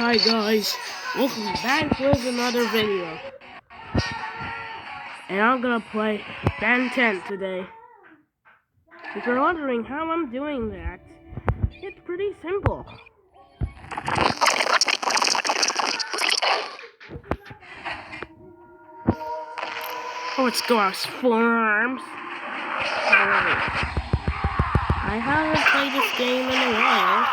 Hi guys, welcome back with another video. And I'm gonna play Ben 10 today. If you're wondering how I'm doing that, it's pretty simple. Let's go our farms. I haven't played this game in a while.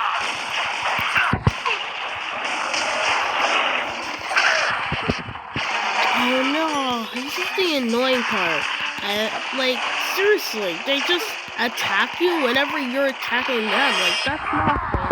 Oh no, this is the annoying part. Like, seriously, they just attack you whenever you're attacking them. Like, that's not fair.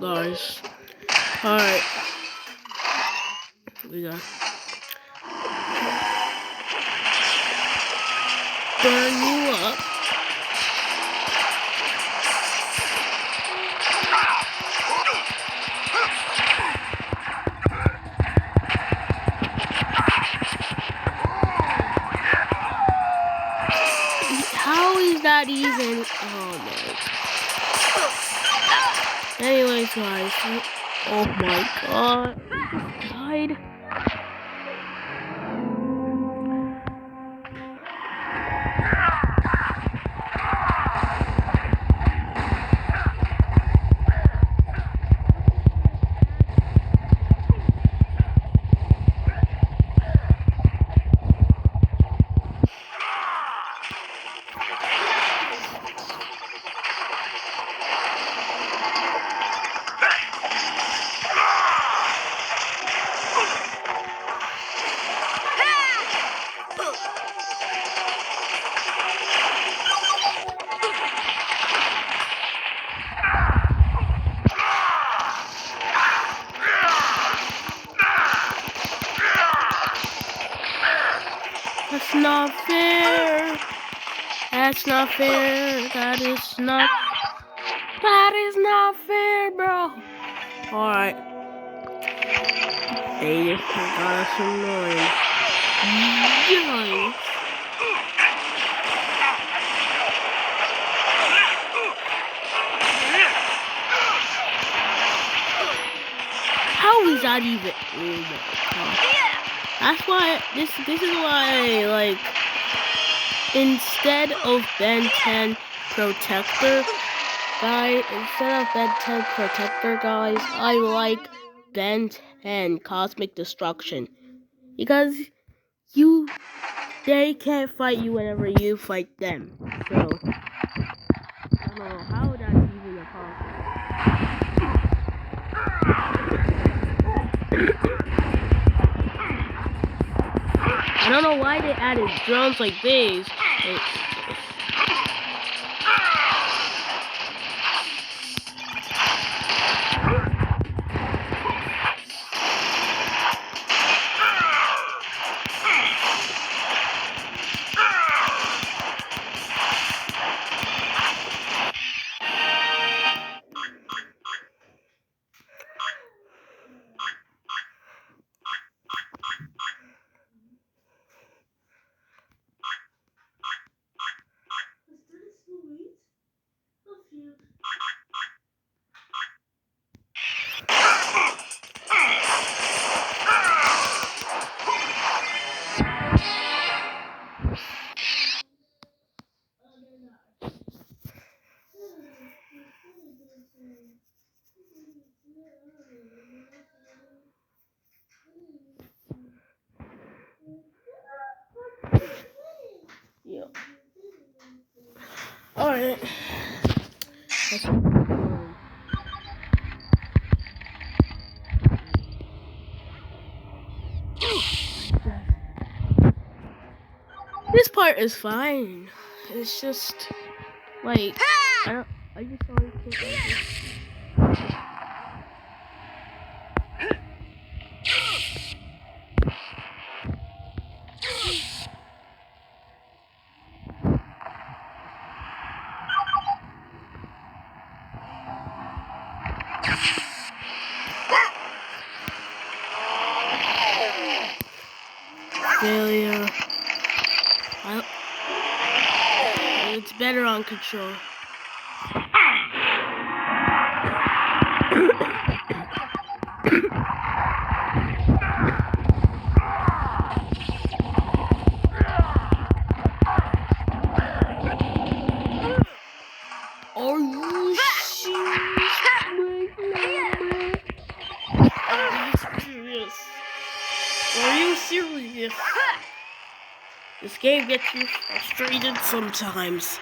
Guys, alright, we got burn you up. How is that even? Oh my. Anyways, guys. Oh my god. I just died. That's not fair. That's not fair. That is not fair, bro. Alright. They just got us annoying. Yikes. How is that even? Oh my god. That's why this is why, like, instead of Ben 10 Protector guys, I like Ben 10 Cosmic Destruction. Because they can't fight you whenever you fight them. So I don't know how that's even possible. I don't know why they added drones like these. Yeah. Alright. This part is fine. It's just like I just saw it click like this. Failure. It's better on control. Are you serious? Are you serious? This game gets you frustrated sometimes.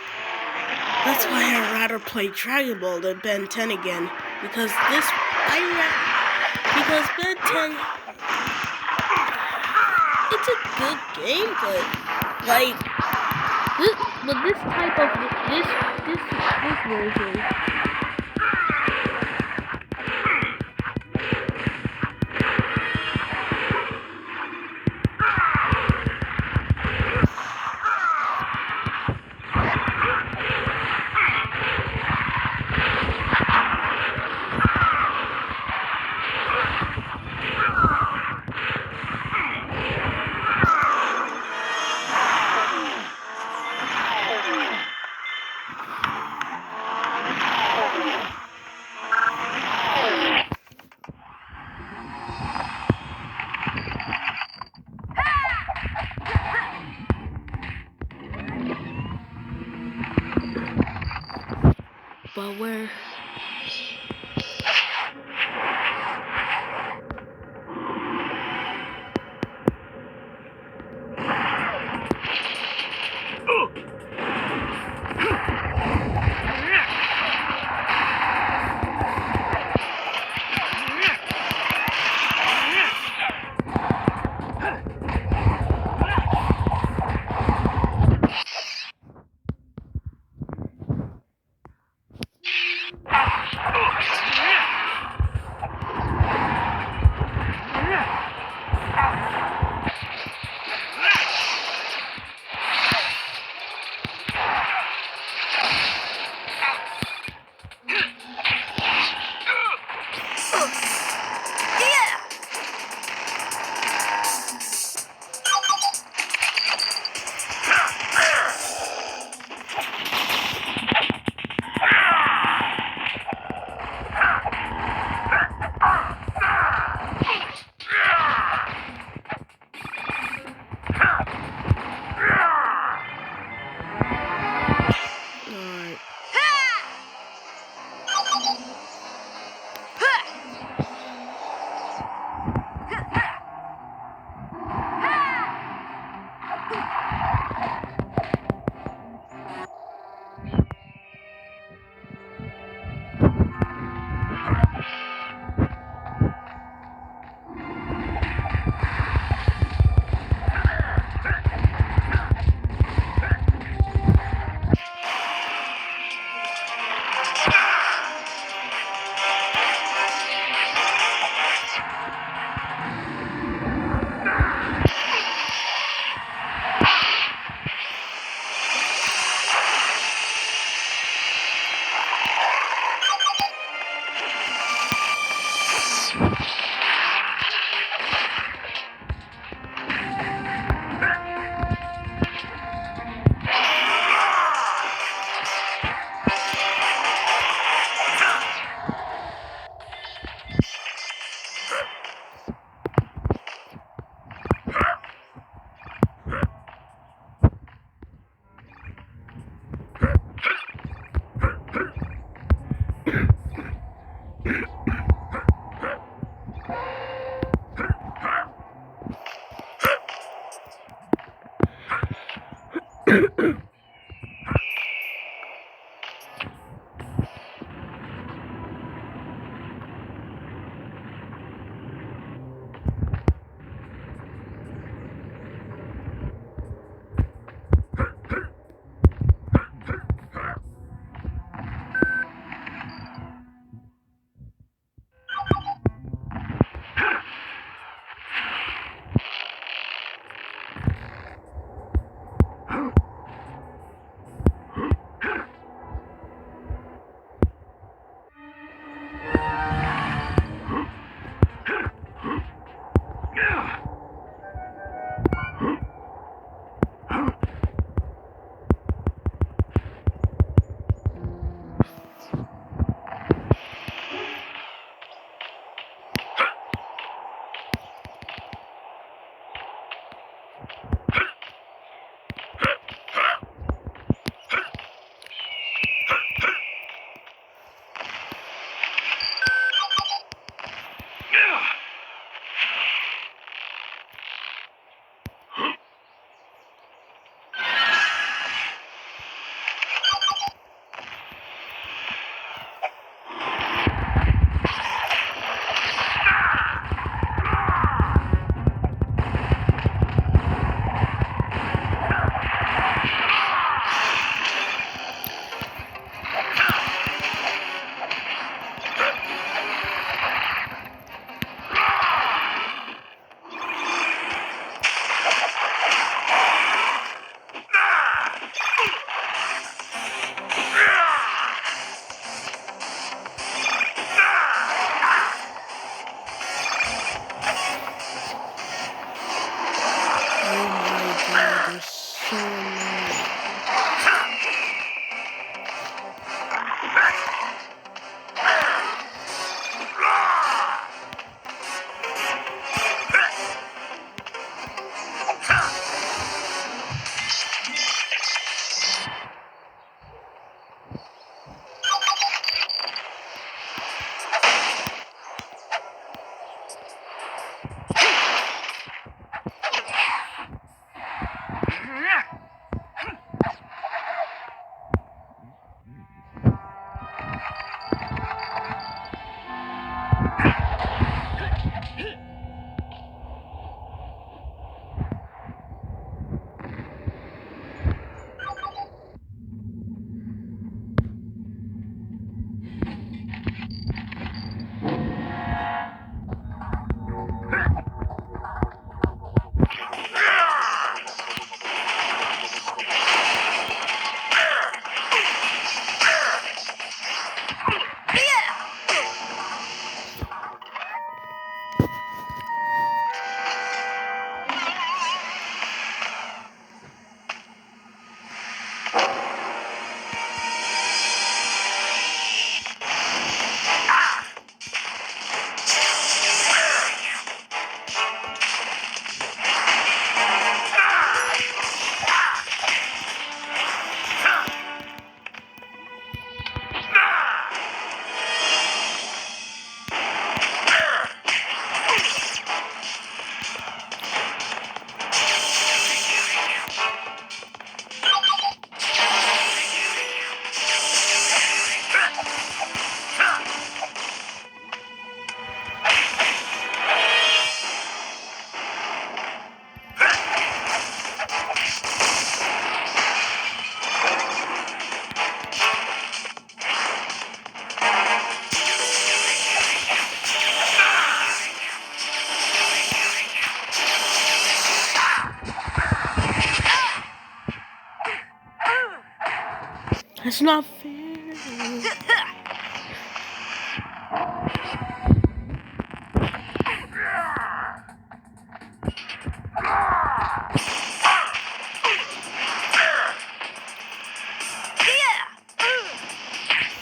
That's why I'd rather play Dragon Ball than Ben 10 again. Because Ben 10, it's a good game, but like this type of this version. But where? They're so annoying. That's not fair.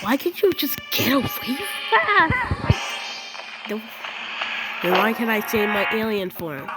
Why can't you just get away fast? Then why can't I save my alien form?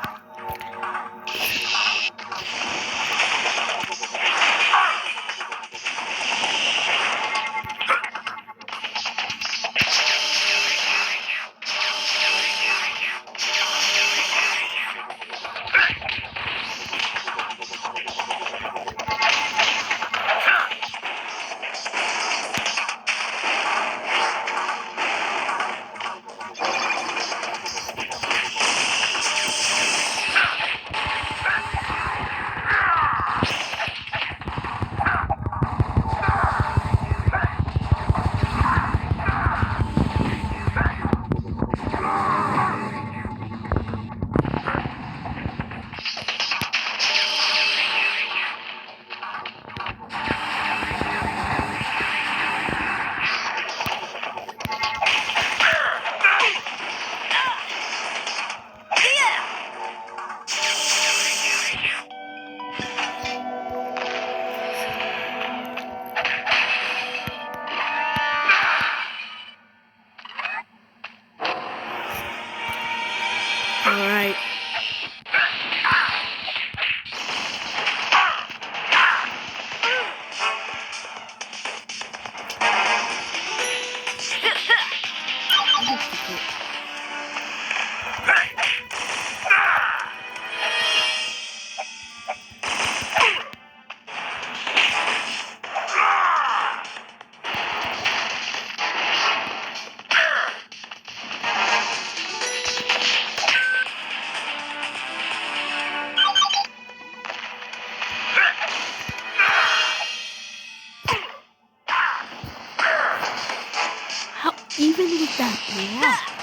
that block?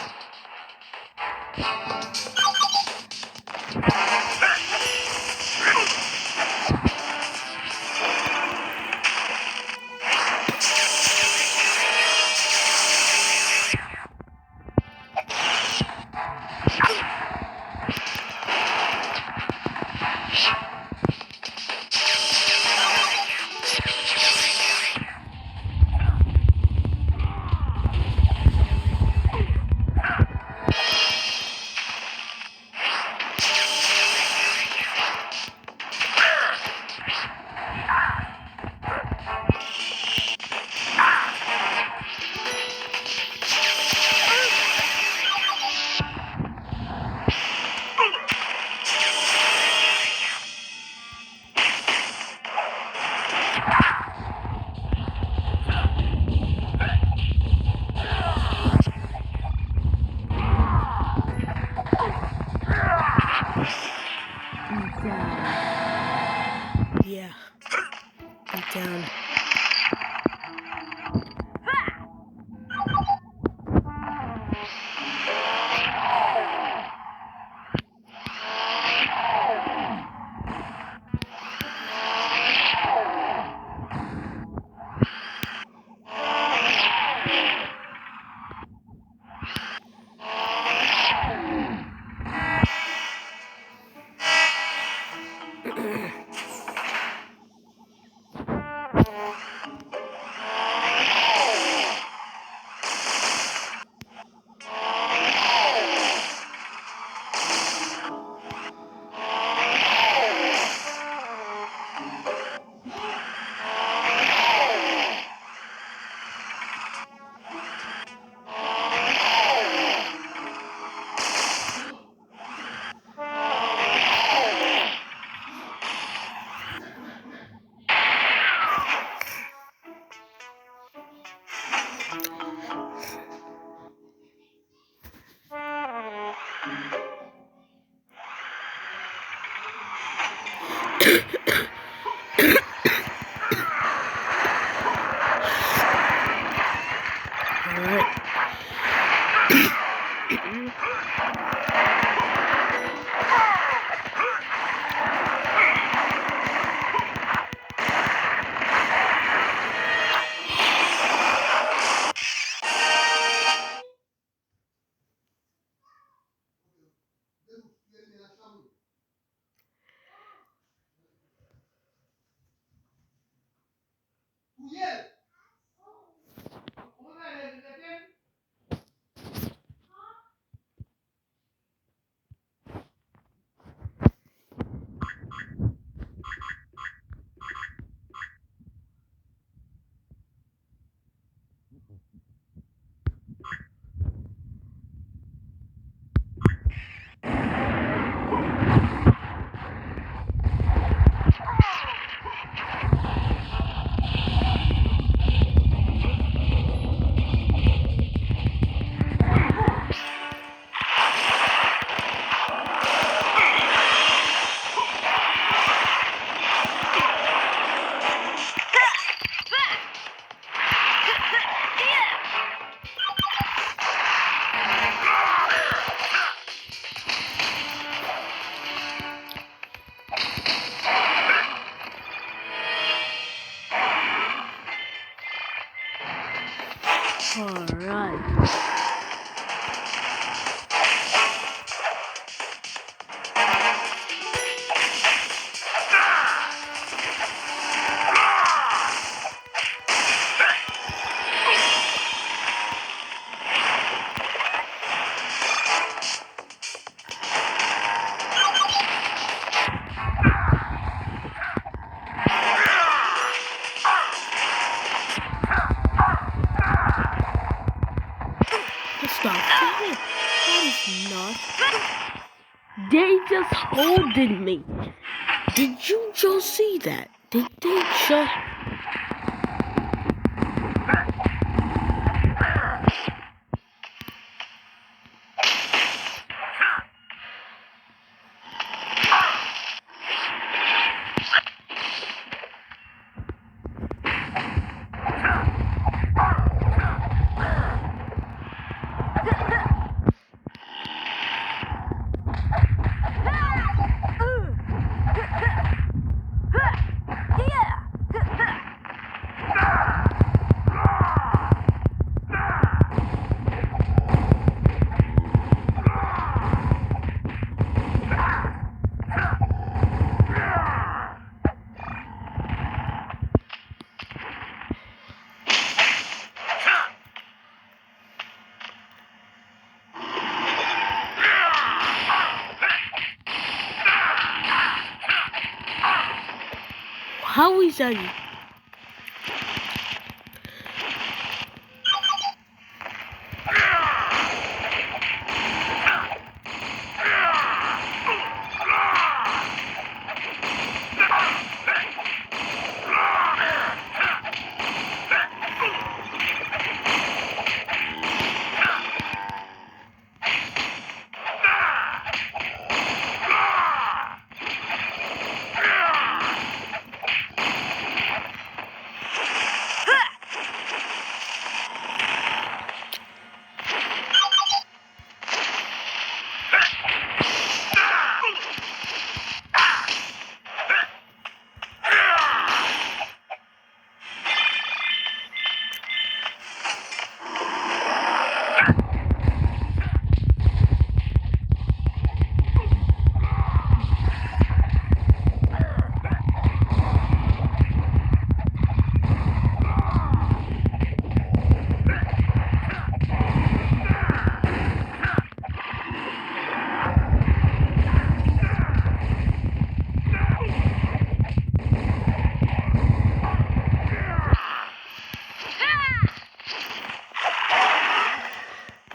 Yeah, I'm down. Alright. Stop. That is not. They just holding me. Did you just see that? Did they just... How is that?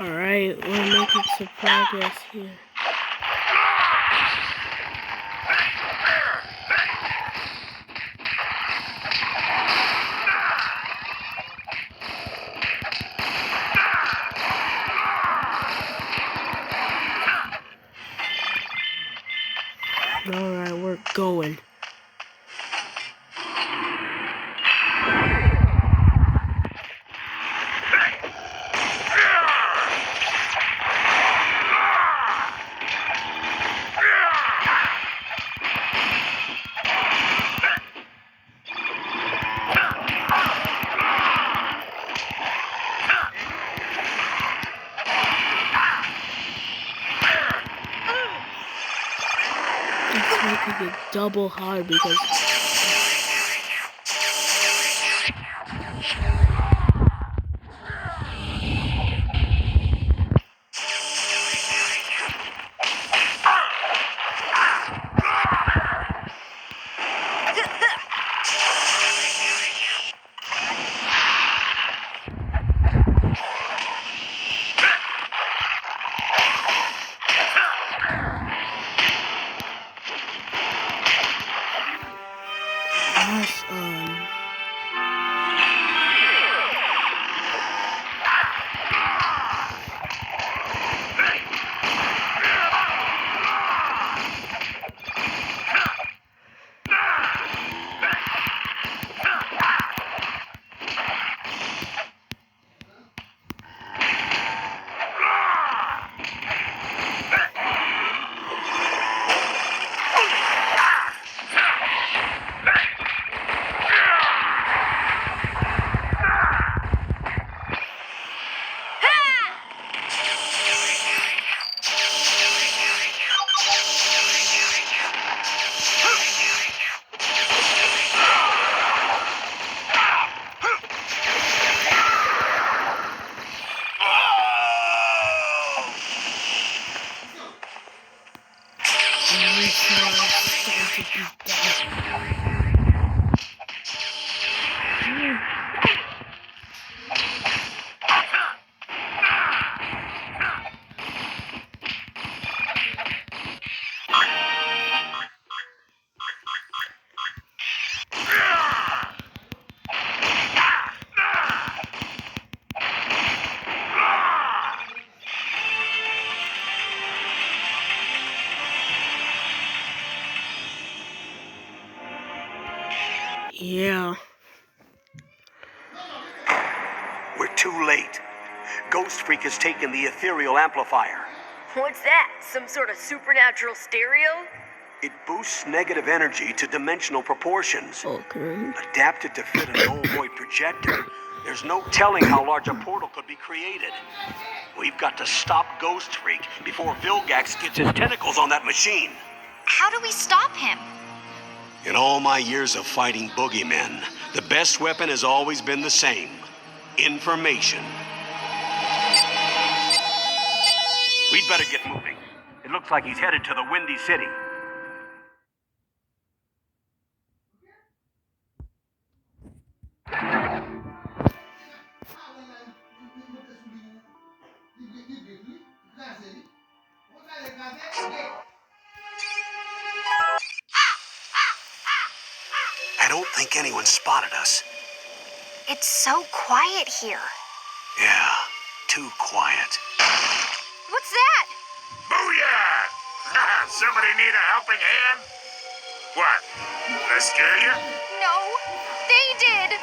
Alright, we're making some progress here. Alright, we're going. It's making it double hard because yeah. We're too late. Ghost Freak has taken the ethereal amplifier. What's that? Some sort of supernatural stereo? It boosts negative energy to dimensional proportions. Okay. Adapted to fit an ovoid projector, there's no telling how large a portal could be created. We've got to stop Ghost Freak before Vilgax gets his tentacles on that machine. How do we stop him? In all my years of fighting boogeymen, the best weapon has always been the same: information. We'd better get moving. It looks like he's headed to the Windy City. don't think anyone spotted us. It's so quiet here. Yeah, too quiet. What's that? Booyah! Somebody need a helping hand? What? Did I scare you? No, they did.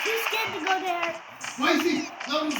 Too scared to go there. Why is he? Nope,